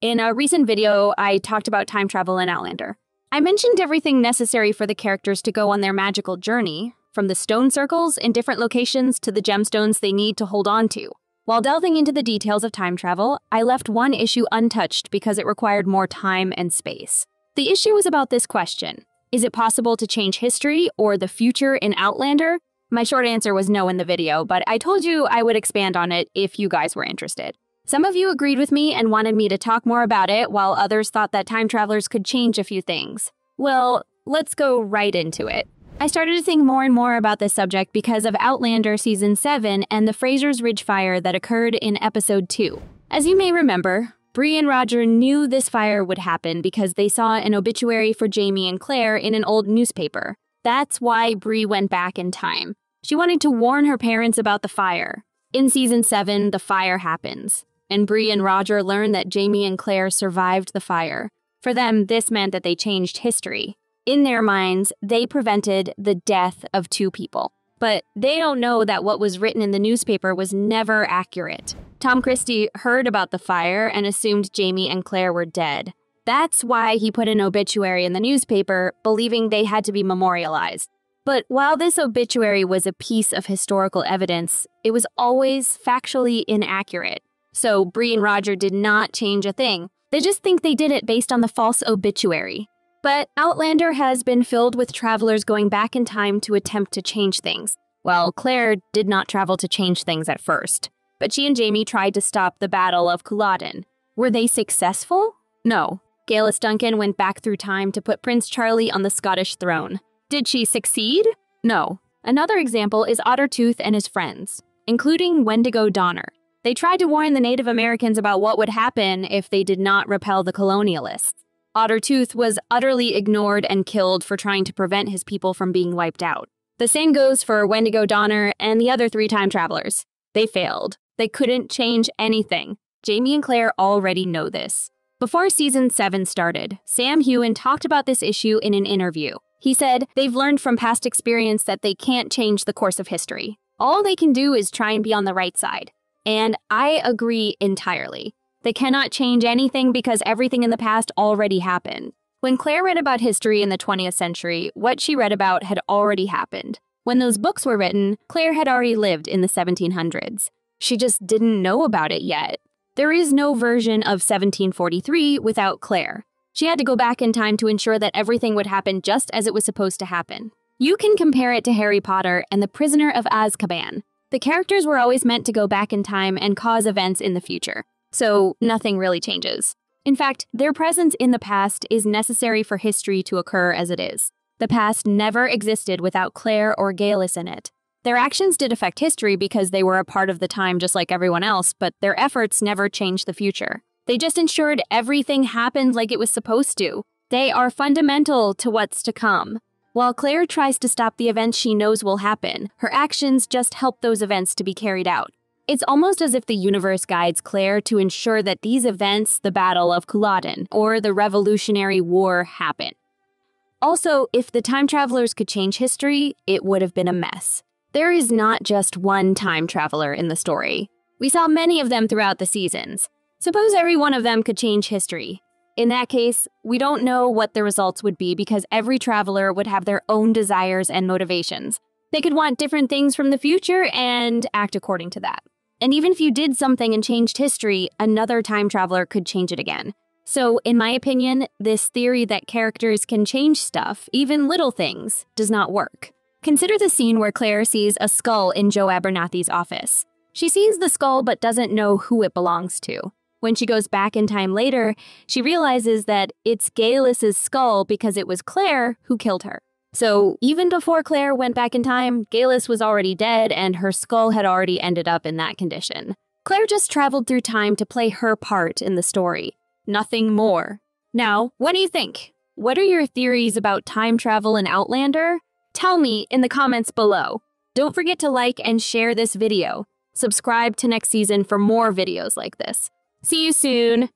In a recent video, I talked about time travel in Outlander. I mentioned everything necessary for the characters to go on their magical journey, from the stone circles in different locations to the gemstones they need to hold on to. While delving into the details of time travel, I left one issue untouched because it required more time and space. The issue was about this question: is it possible to change history or the future in Outlander? My short answer was no in the video, but I told you I would expand on it if you guys were interested. Some of you agreed with me and wanted me to talk more about it, while others thought that time travelers could change a few things. Well, let's go right into it. I started to think more and more about this subject because of Outlander Season 7 and the Fraser's Ridge fire that occurred in Episode 2. As you may remember, Bree and Roger knew this fire would happen because they saw an obituary for Jamie and Claire in an old newspaper. That's why Bree went back in time. She wanted to warn her parents about the fire. In Season 7, the fire happens, and Bree and Roger learn that Jamie and Claire survived the fire. For them, this meant that they changed history. In their minds, they prevented the death of two people. But they don't know that what was written in the newspaper was never accurate. Tom Christie heard about the fire and assumed Jamie and Claire were dead. That's why he put an obituary in the newspaper, believing they had to be memorialized. But while this obituary was a piece of historical evidence, it was always factually inaccurate. So Bree and Roger did not change a thing. They just think they did it based on the false obituary. But Outlander has been filled with travelers going back in time to attempt to change things. Well, Claire did not travel to change things at first, but she and Jamie tried to stop the Battle of Culloden. Were they successful? No. Geillis Duncan went back through time to put Prince Charlie on the Scottish throne. Did she succeed? No. Another example is Ottertooth and his friends, including Wendigo Donner. They tried to warn the Native Americans about what would happen if they did not repel the colonialists. Ottertooth was utterly ignored and killed for trying to prevent his people from being wiped out. The same goes for Wendigo Donner and the other 3 time travelers. They failed. They couldn't change anything. Jamie and Claire already know this. Before Season 7 started, Sam Heughan talked about this issue in an interview. He said they've learned from past experience that they can't change the course of history. All they can do is try and be on the right side. And I agree entirely. They cannot change anything because everything in the past already happened. When Claire read about history in the 20th century, what she read about had already happened. When those books were written, Claire had already lived in the 1700s. She just didn't know about it yet. There is no version of 1743 without Claire. She had to go back in time to ensure that everything would happen just as it was supposed to happen. You can compare it to Harry Potter and the Prisoner of Azkaban. The characters were always meant to go back in time and cause events in the future. So nothing really changes. In fact, their presence in the past is necessary for history to occur as it is. The past never existed without Claire or Geillis in it. Their actions did affect history because they were a part of the time just like everyone else, but their efforts never changed the future. They just ensured everything happened like it was supposed to. They are fundamental to what's to come. While Claire tries to stop the events she knows will happen, her actions just help those events to be carried out. It's almost as if the universe guides Claire to ensure that these events, the Battle of Culloden or the Revolutionary War, happen. Also, if the time travelers could change history, it would have been a mess. There is not just one time traveler in the story. We saw many of them throughout the seasons. Suppose every one of them could change history. In that case, we don't know what the results would be because every traveler would have their own desires and motivations. They could want different things from the future and act according to that. And even if you did something and changed history, another time traveler could change it again. So, in my opinion, this theory that characters can change stuff, even little things, does not work. Consider the scene where Claire sees a skull in Joe Abernathy's office. She sees the skull but doesn't know who it belongs to. When she goes back in time later, she realizes that it's Geillis' skull because it was Claire who killed her. So even before Claire went back in time, Geillis was already dead and her skull had already ended up in that condition. Claire just traveled through time to play her part in the story. Nothing more. Now, what do you think? What are your theories about time travel in Outlander? Tell me in the comments below. Don't forget to like and share this video. Subscribe to next season for more videos like this. See you soon!